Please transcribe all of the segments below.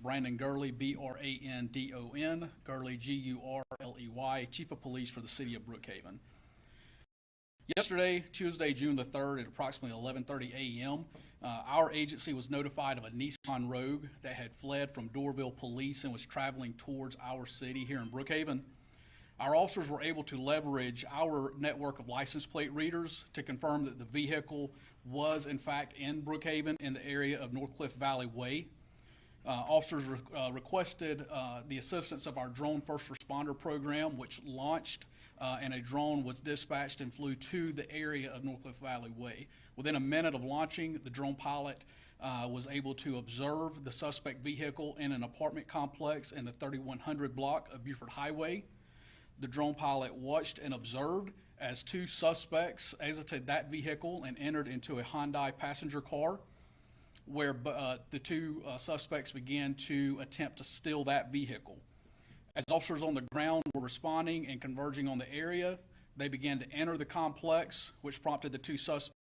Brandon Gurley, B-R-A-N-D-O-N, Gurley, G-U-R-L-E-Y, Chief of Police for the City of Brookhaven. Yesterday, Tuesday, June the 3rd, at approximately 11:30 a.m., our agency was notified of a Nissan Rogue that had fled from Brookhaven Police and was traveling towards our city here in Brookhaven. Our officers were able to leverage our network of license plate readers to confirm that the vehicle was, in fact, in Brookhaven in the area of Northcliffe Valley Way. Officers requested the assistance of our drone first responder program, which launched and a drone was dispatched and flew to the area of Northcliffe Valley Way. Within a minute of launching, the drone pilot was able to observe the suspect vehicle in an apartment complex in the 3100 block of Buford Highway. The drone pilot watched and observed as two suspects exited that vehicle and entered into a Hyundai passenger car, where the two suspects began to attempt to steal that vehicle. As officers on the ground were responding and converging on the area, they began to enter the complex, which prompted the two suspects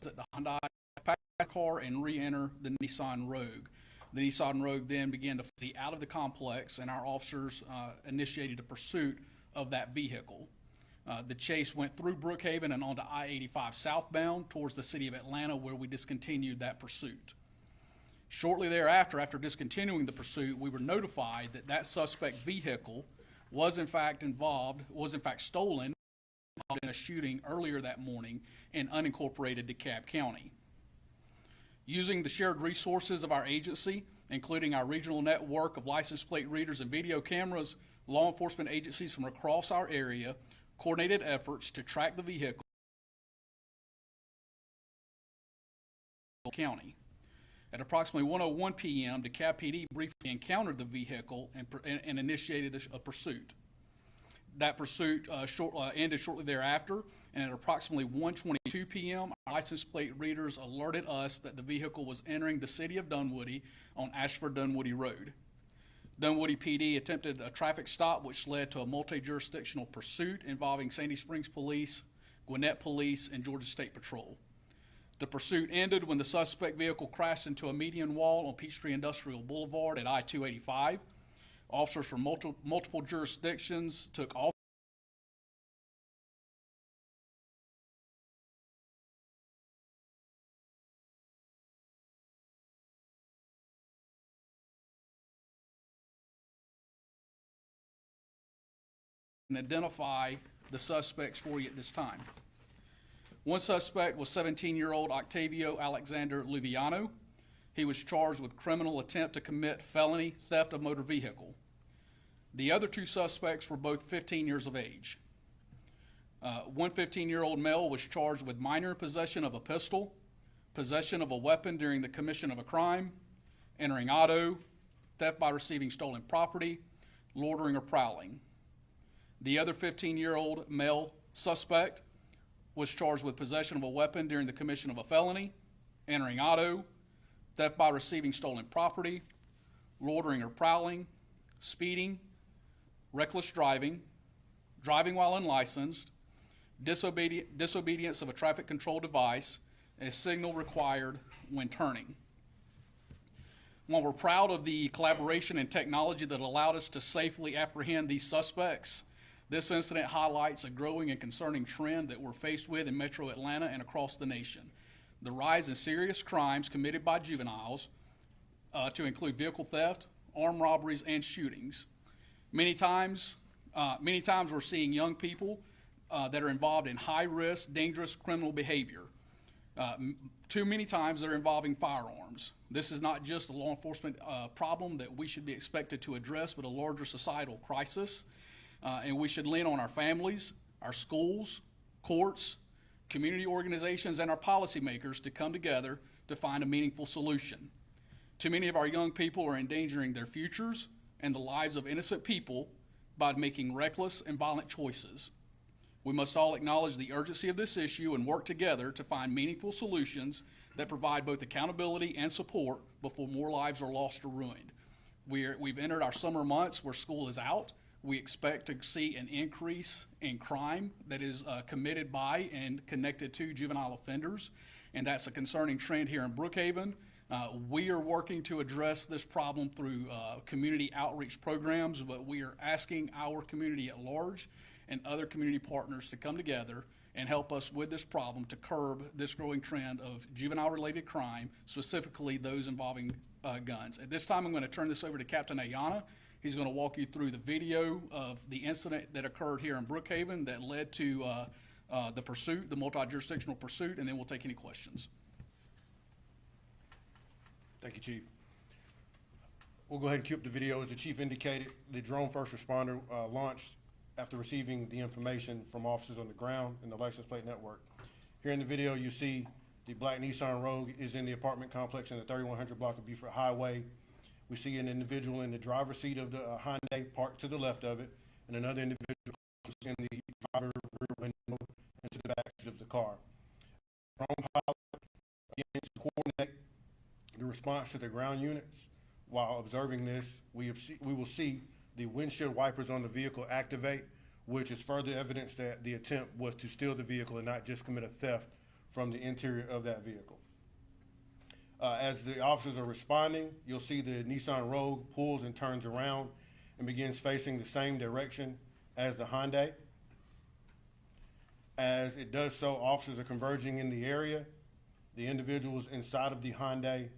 at the Hyundai passenger car and re-enter the Nissan Rogue. The Nissan Rogue then began to flee out of the complex, and our officers initiated a pursuit of that vehicle. The chase went through Brookhaven and onto I-85 southbound towards the city of Atlanta, where we discontinued that pursuit. Shortly thereafter, after discontinuing the pursuit, we were notified that that suspect vehicle was in fact stolen in a shooting earlier that morning in unincorporated DeKalb County. Using the shared resources of our agency, including our regional network of license plate readers and video cameras, law enforcement agencies from across our area coordinated efforts to track the vehicle in county. At approximately 1:01 p.m., DeKalb PD briefly encountered the vehicle and initiated a pursuit. That pursuit ended shortly thereafter, and at approximately 1:22 p.m., our license plate readers alerted us that the vehicle was entering the city of Dunwoody on Ashford-Dunwoody Road. Dunwoody PD attempted a traffic stop, which led to a multi-jurisdictional pursuit involving Sandy Springs Police, Gwinnett Police, and Georgia State Patrol. The pursuit ended when the suspect vehicle crashed into a median wall on Peachtree Industrial Boulevard at I-285. Officers from multiple jurisdictions took off and identify the suspects for you at this time. One suspect was 17-year-old Octavio Alexander Luviano. He was charged with criminal attempt to commit felony theft of motor vehicle. The other two suspects were both 15 years of age. One 15-year-old male was charged with minor possession of a pistol, possession of a weapon during the commission of a crime, entering auto, theft by receiving stolen property, loitering or prowling. The other 15-year-old male suspect was charged with possession of a weapon during the commission of a felony, entering auto, theft by receiving stolen property, loitering or prowling, speeding, reckless driving, driving while unlicensed, disobedience of a traffic control device, and a signal required when turning. While we're proud of the collaboration and technology that allowed us to safely apprehend these suspects, this incident highlights a growing and concerning trend that we're faced with in Metro Atlanta and across the nation: the rise in serious crimes committed by juveniles, to include vehicle theft, armed robberies, and shootings. Many times we're seeing young people that are involved in high-risk, dangerous criminal behavior. Too many times they're involving firearms. This is not just a law enforcement problem that we should be expected to address, but a larger societal crisis. And we should lean on our families, our schools, courts, community organizations, and our policymakers to come together to find a meaningful solution. Too many of our young people are endangering their futures and the lives of innocent people by making reckless and violent choices. We must all acknowledge the urgency of this issue and work together to find meaningful solutions that provide both accountability and support before more lives are lost or ruined. We've entered our summer months where school is out. We expect to see an increase in crime that is committed by and connected to juvenile offenders, and that's a concerning trend here in Brookhaven. We are working to address this problem through community outreach programs, but we are asking our community at large and other community partners to come together and help us with this problem to curb this growing trend of juvenile-related crime, specifically those involving guns. At this time, I'm going to turn this over to Captain Ayana. He's going to walk you through the video of the incident that occurred here in Brookhaven that led to the pursuit, the multi-jurisdictional pursuit, and then we'll take any questions. Thank you, Chief. We'll go ahead and cue up the video. As the Chief indicated, the drone first responder launched after receiving the information from officers on the ground in the license plate network. Here in the video, you see the black Nissan Rogue is in the apartment complex in the 3100 block of Beaufort Highway. We see an individual in the driver's seat of the Hyundai parked to the left of it, and another individual in the driver's rear window and to the back seat of the car. Drone pilot begins to coordinate the response to the ground units. While observing this, we will see the windshield wipers on the vehicle activate, which is further evidence that the attempt was to steal the vehicle and not just commit a theft from the interior of that vehicle. As the officers are responding, you'll see the Nissan Rogue pulls and turns around and begins facing the same direction as the Hyundai. As it does so, officers are converging in the area. The individuals inside of the Hyundai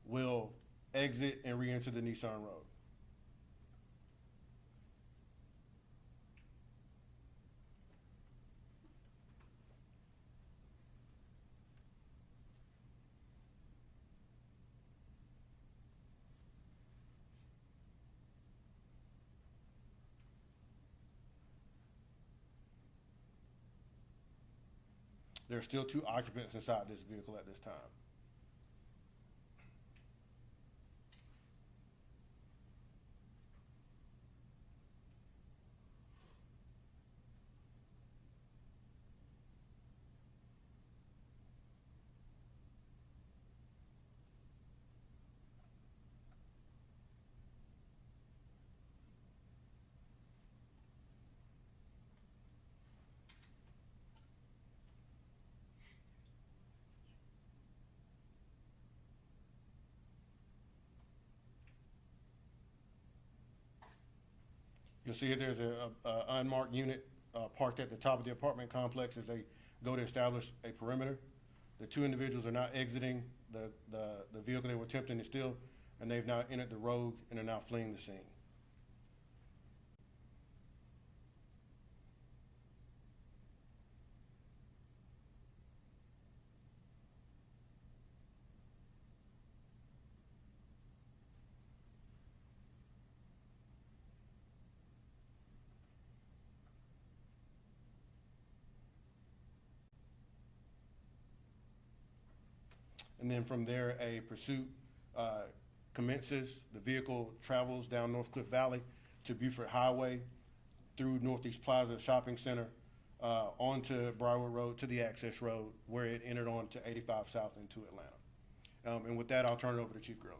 will exit and re-enter the Nissan Rogue. There are still 2 occupants inside this vehicle at this time. You'll see there's a unmarked unit parked at the top of the apartment complex as they go to establish a perimeter. The 2 individuals are now exiting the vehicle they were attempting to steal, and they've now entered the Rogue and are now fleeing the scene. And then from there, a pursuit commences. The vehicle travels down North Cliff Valley to Beaufort Highway, through Northeast Plaza Shopping Center, onto Briarwood Road to the access road, where it entered onto 85 South into Atlanta. And with that, I'll turn it over to Chief Gurley.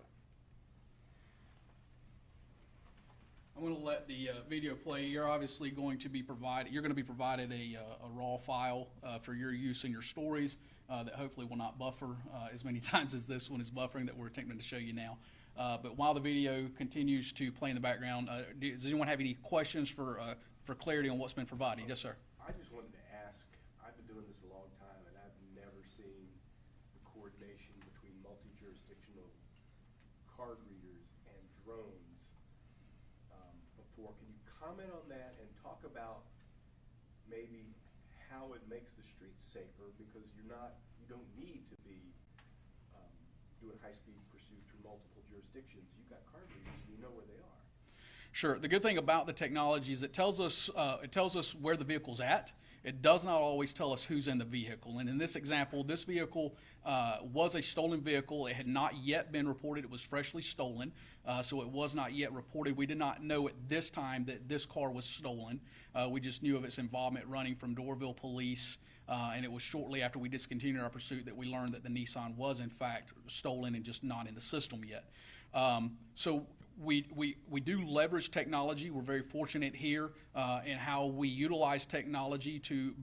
I'm going to let the video play. You're obviously going to be provided. You're going to be provided a raw file for your use in your stories that hopefully will not buffer as many times as this one is buffering that we're attempting to show you now. But while the video continues to play in the background, does anyone have any questions for clarity on what's been provided? Yes, sir. I just wanted to ask. I've been doing this a long time, and I've never seen the coordination between multi-jurisdictional card readers and drones before. Can you comment on that and talk about maybe how it makes the streets safer, because you don't need to be doing high-speed pursuit through multiple jurisdictions. You've got card readers, and you know where they are. Sure. The good thing about the technology is it tells us where the vehicle's at. It does not always tell us who's in the vehicle. And in this example, this vehicle was a stolen vehicle. It had not yet been reported. It was freshly stolen, so it was not yet reported. We did not know at this time that this car was stolen. We just knew of its involvement running from Brookhaven Police, and it was shortly after we discontinued our pursuit that we learned that the Nissan was in fact stolen and just not in the system yet. So we do leverage technology. We're very fortunate here in how we utilize technology to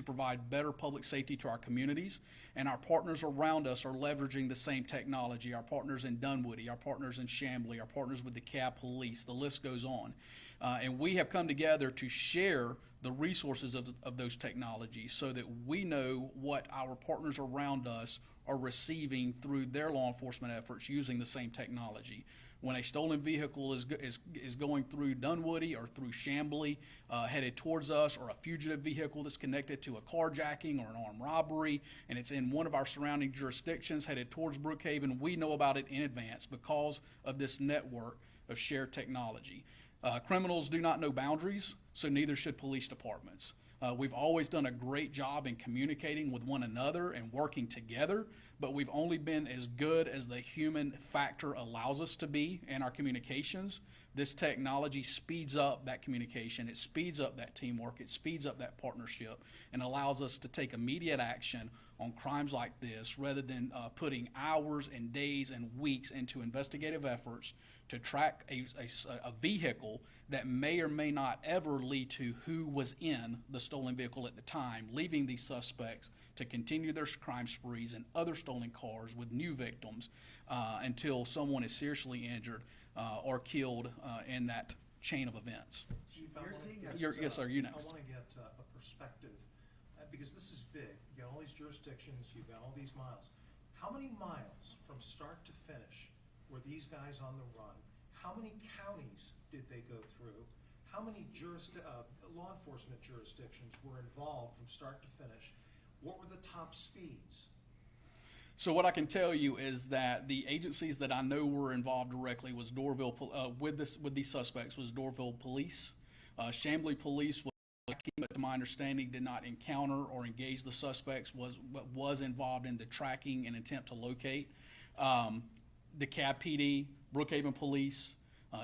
provide better public safety to our communities. And our partners around us are leveraging the same technology. Our partners in Dunwoody, our partners in Chamblee, our partners with the DeKalb Police, the list goes on. And we have come together to share the resources of those technologies so that we know what our partners around us are receiving through their law enforcement efforts using the same technology. When a stolen vehicle is going through Dunwoody or through Chamblee, headed towards us, or a fugitive vehicle that's connected to a carjacking or an armed robbery, and it's in one of our surrounding jurisdictions headed towards Brookhaven, we know about it in advance because of this network of shared technology. Criminals do not know boundaries, so neither should police departments. We've always done a great job in communicating with one another and working together, but we've only been as good as the human factor allows us to be in our communications. This technology speeds up that communication, it speeds up that teamwork, it speeds up that partnership, and allows us to take immediate action on crimes like this rather than putting hours and days and weeks into investigative efforts to track a vehicle that may or may not ever lead to who was in the stolen vehicle at the time, leaving these suspects to continue their crime sprees in other stolen cars with new victims until someone is seriously injured or killed in that chain of events. Chief, Yes, sir, you next. I want to get a perspective, because this is big. You got all these jurisdictions, you've got all these miles. How many miles from start to finish were these guys on the run? How many counties did they go through? How many law enforcement jurisdictions were involved from start to finish? What were the top speeds? So what I can tell you is that the agencies that I know were involved directly was Dorville with these suspects was Dorville Police, Chamblee Police. But to my understanding, did not encounter or engage the suspects. Was involved in the tracking and attempt to locate. DeKalb PD, Brookhaven Police,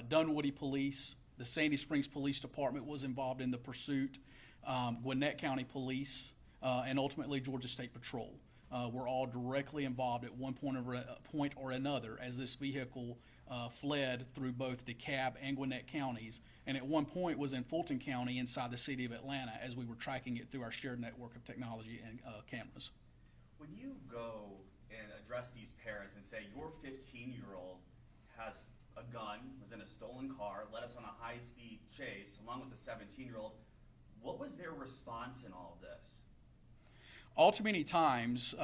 Dunwoody Police, the Sandy Springs Police Department was involved in the pursuit. Gwinnett County Police, and ultimately Georgia State Patrol were all directly involved at one point or another as this vehicle fled through both DeKalb and Gwinnett counties, and at one point was in Fulton County inside the city of Atlanta as we were tracking it through our shared network of technology and cameras. When you go and address these parents and say your 15-year-old has a gun, was in a stolen car, led us on a high-speed chase along with a 17-year-old, what was their response in all of this? All too many times,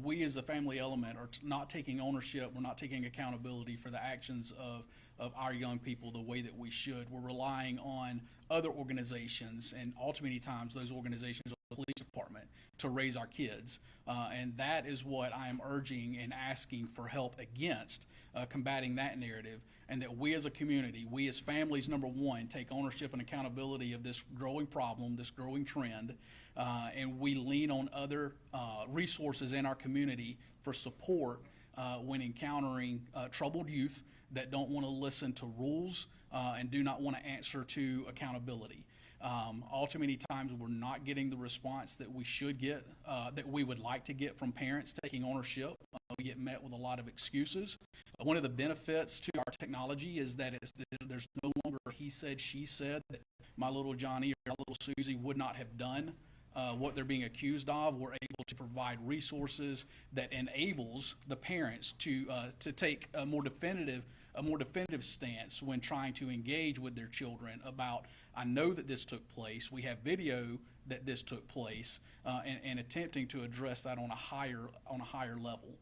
we as a family element are not taking ownership, we're not taking accountability for the actions of our young people the way that we should. We're relying on other organizations, and all too many times those organizations are the police department to raise our kids. And that is what I am urging and asking for help against, combating that narrative, and that we as a community, we as families, number one, take ownership and accountability of this growing problem, this growing trend, and we lean on other resources in our community for support when encountering troubled youth that don't want to listen to rules and do not want to answer to accountability. All too many times we're not getting the response that we should get, that we would like to get from parents taking ownership. We get met with a lot of excuses. One of the benefits to our technology is that there's no longer he said, she said, that my little Johnny or my little Susie would not have done what they're being accused of. We're able to provide resources that enables the parents to take a more definitive stance when trying to engage with their children about, I know that this took place, we have video that this took place, and attempting to address that on a higher level.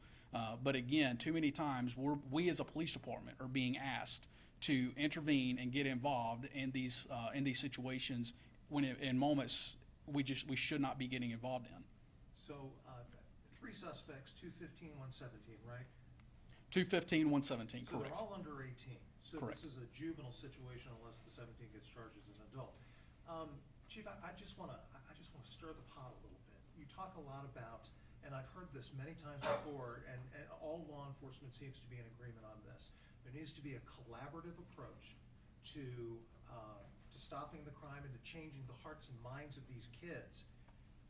But again, too many times we as a police department are being asked to intervene and get involved in these situations when in moments we should not be getting involved in. So, 3 suspects, 215, 117, right? 215, 117, So correct. they're all under 18. So Correct. This is a juvenile situation unless the 17 gets charged as an adult. Chief, I just want to stir the pot a little bit. You talk a lot about, and I've heard this many times before, and all law enforcement seems to be in agreement on this. There needs to be a collaborative approach to stopping the crime and to changing the hearts and minds of these kids.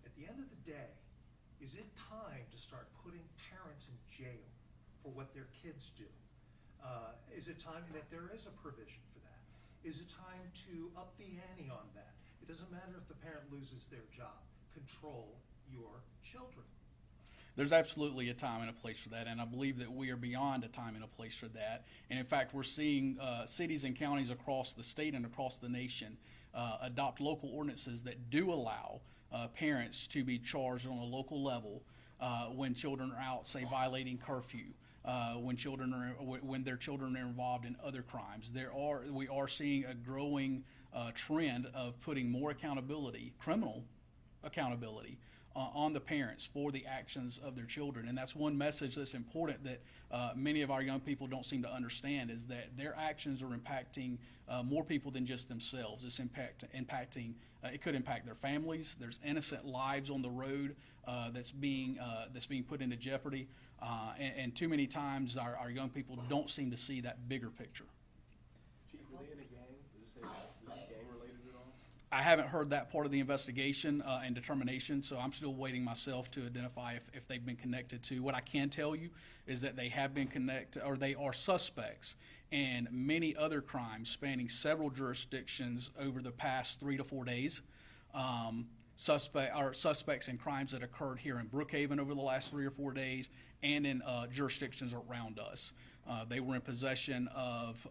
At the end of the day, is it time to start putting parents in jail for what their kids do? Is it time, and if there is a provision for that, is it time to up the ante on that? It doesn't matter if the parent loses their job. Control your children. There's absolutely a time and a place for that, and I believe that we are beyond a time and a place for that. And in fact, we're seeing cities and counties across the state and across the nation adopt local ordinances that do allow parents to be charged on a local level when children are out, say, violating curfew. When their children are involved in other crimes. We are seeing a growing trend of putting more accountability, criminal accountability, on the parents for the actions of their children. And that's one message that's important that many of our young people don't seem to understand, is that their actions are impacting more people than just themselves. It's impacting, it could impact their families. There's innocent lives on the road that's being put into jeopardy. And too many times our young people don't seem to see that bigger picture. Chief, were they in a gang? Is this gang related at all? I haven't heard that part of the investigation and determination, so I'm still waiting myself to identify if they've been connected to. What I can tell you is that they have been connected, or they are suspects in many other crimes spanning several jurisdictions over the past 3 to 4 days. Suspects in crimes that occurred here in Brookhaven over the last 3 or 4 days, and in jurisdictions around us. They were in possession of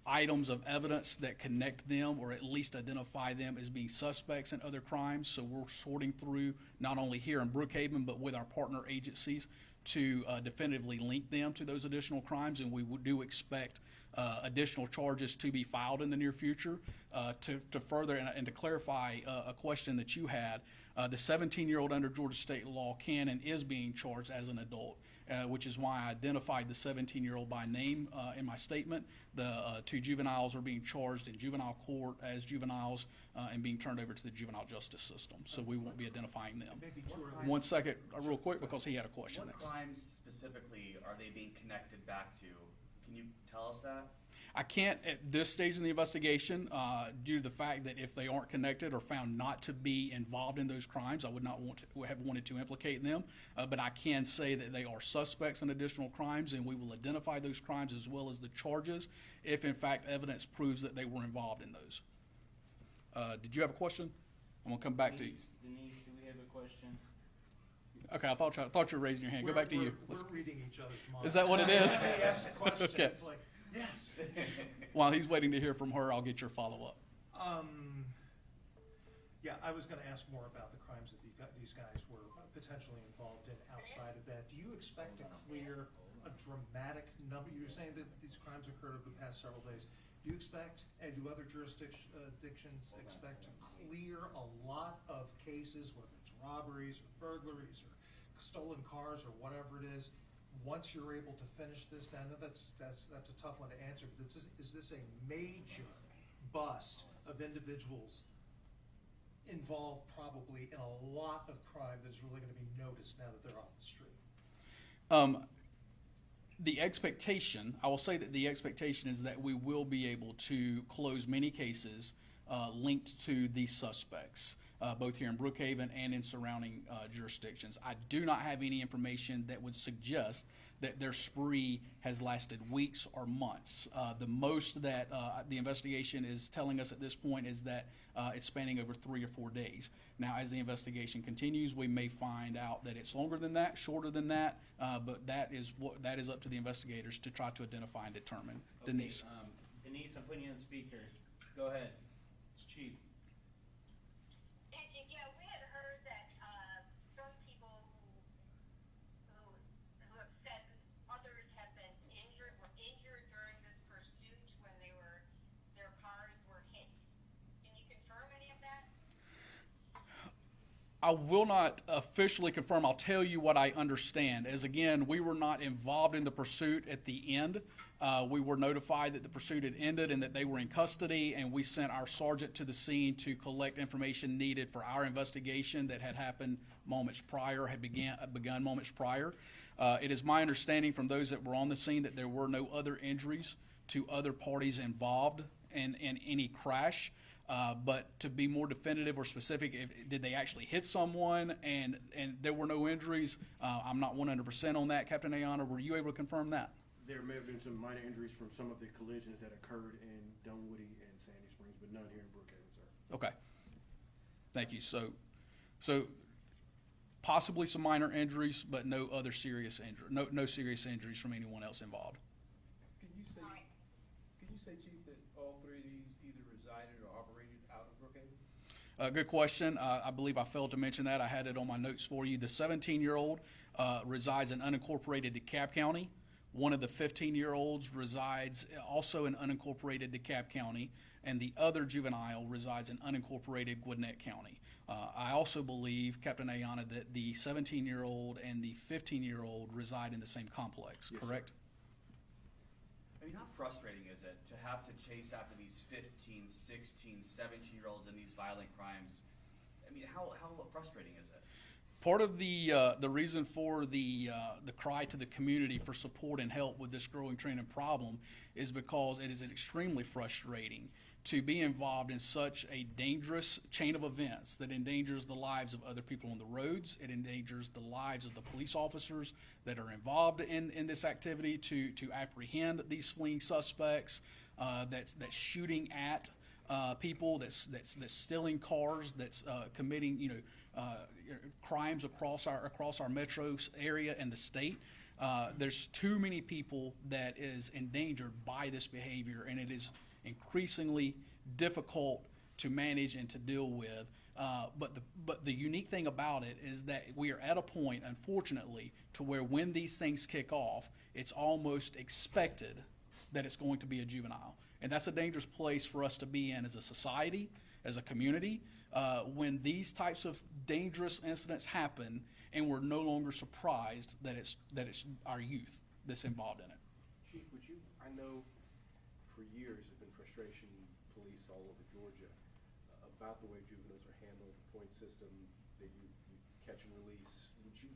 items of evidence that connect them, or at least identify them as being suspects in other crimes. So we're sorting through, not only here in Brookhaven, but with our partner agencies, to definitively link them to those additional crimes, and we do expect additional charges to be filed in the near future. To further and to clarify a question that you had, the 17-year-old under Georgia state law can and is being charged as an adult, which is why I identified the 17-year-old by name in my statement. The 2 juveniles are being charged in juvenile court as juveniles and being turned over to the juvenile justice system, so we won't be identifying them. Maybe too early. One second, real quick, because he had a question What next. crimes specifically are they being connected back to? Can you tell us that? I can't at this stage in the investigation, due to the fact that if they aren't connected or found not to be involved in those crimes, I would not have wanted to implicate them. But I can say that they are suspects in additional crimes, and we will identify those crimes as well as the charges if, in fact, evidence proves that they were involved in those. Did you have a question? I'm gonna come back to you. Denise, do we have a question? Okay, I thought you were raising your hand. Go back to you. We're reading each other's minds. Is that what it is? They ask a question, Okay. it's like, yes. While he's waiting to hear from her, I'll get your follow-up. Yeah, I was gonna ask more about the crimes that these guys were potentially involved in outside of that. Do you expect to clear a dramatic number? You're saying that these crimes occurred over the past several days. Do you expect, and do other jurisdictions expect to clear a lot of cases, whether it's robberies or burglaries or stolen cars or whatever it is, once you're able to finish this? I know that's a tough one to answer, but is this a major bust of individuals involved probably in a lot of crime that is really going to be noticed now that they're off the street? The expectation, I will say that the expectation is that we will be able to close many cases linked to these suspects, both here in Brookhaven and in surrounding jurisdictions. I do not have any information that would suggest that their spree has lasted weeks or months. The most that the investigation is telling us at this point is that it's spanning over 3 or 4 days. Now, as the investigation continues, we may find out that it's longer than that, shorter than that, but that is up to the investigators to try to identify and determine. Okay, Denise. Denise, I'm putting you on speaker. Go ahead. It's Chief. Yeah, we had heard that some people who have said others have been were injured during this pursuit when their cars were hit. Can you confirm any of that? I will not officially confirm. I'll tell you what I understand. As again, we were not involved in the pursuit at the end. We were notified that the pursuit had ended and that they were in custody, and we sent our sergeant to the scene to collect information needed for our investigation that had happened moments prior, had begun moments prior. It is my understanding from those that were on the scene that there were no other injuries to other parties involved in any crash. But to be more definitive or specific, did they actually hit someone and there were no injuries? I'm not 100% on that. Captain Ayana, were you able to confirm that? There may have been some minor injuries from some of the collisions that occurred in Dunwoody and Sandy Springs, but none here in Brookhaven, sir. Okay. Thank you. So possibly some minor injuries, but no other serious injury, no serious injuries from anyone else involved. Can you say, Chief, that all three of these either resided or operated out of Brookhaven? Good question. I believe I failed to mention that. I had it on my notes for you. The 17-year-old resides in unincorporated DeKalb County. One of the 15-year-olds resides also in unincorporated DeKalb County, and the other juvenile resides in unincorporated Gwinnett County. I also believe, Captain Ayana, that the 17-year-old and the 15-year-old reside in the same complex, Yes, correct? I mean, how frustrating is it to have to chase after these 15, 16, 17-year-olds in these violent crimes? I mean, how frustrating is it? Part of the reason for the cry to the community for support and help with this growing trend and problem is because it is extremely frustrating to be involved in such a dangerous chain of events that endangers the lives of other people on the roads. It endangers the lives of the police officers that are involved in this activity to apprehend these fleeing suspects, that's shooting at people, that's stealing cars, that's committing crimes across our metro area and the state. There's too many people that is endangered by this behavior, and it is increasingly difficult to manage and to deal with. But the unique thing about it is that we are at a point, unfortunately, to where when these things kick off, it's almost expected that it's going to be a juvenile. And that's a dangerous place for us to be in as a society, as a community, when these types of dangerous incidents happen and we're no longer surprised that it's our youth that's involved in it. Chief, I know for years there's been frustration in police all over Georgia about the way juveniles are handled, the point system that you catch and release. Would you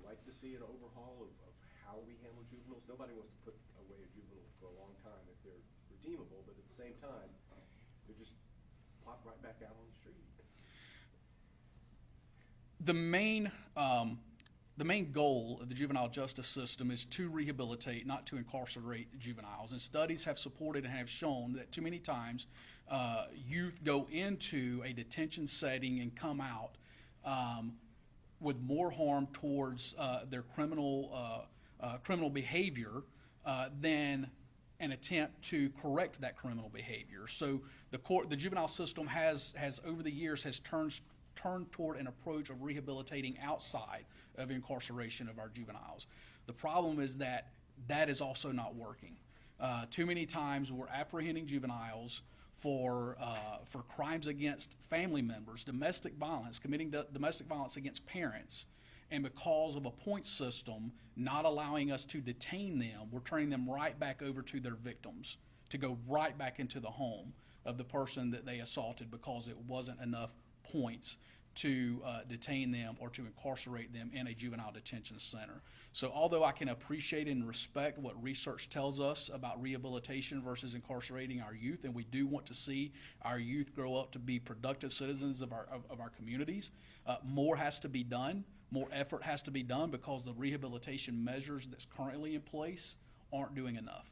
like to see an overhaul of how we handle juveniles? Nobody wants to put away a juvenile for a long time if they're redeemable, but at the same time, they're just pop right back out on the street. The main goal of the juvenile justice system is to rehabilitate, not to incarcerate juveniles. And studies have supported and have shown that too many times youth go into a detention setting and come out with more harm towards their criminal behavior than an attempt to correct that criminal behavior. So the juvenile system has over the years turned toward an approach of rehabilitating outside of incarceration of our juveniles. The problem is that is also not working. Too many times we're apprehending juveniles for crimes against family members, domestic violence, committing domestic violence against parents, and because of a point system not allowing us to detain them, we're turning them right back over to their victims, to go right back into the home of the person that they assaulted because it wasn't enough points to detain them or to incarcerate them in a juvenile detention center. So although I can appreciate and respect what research tells us about rehabilitation versus incarcerating our youth, and we do want to see our youth grow up to be productive citizens of our communities, more has to be done. More effort has to be done because the rehabilitation measures that's currently in place aren't doing enough.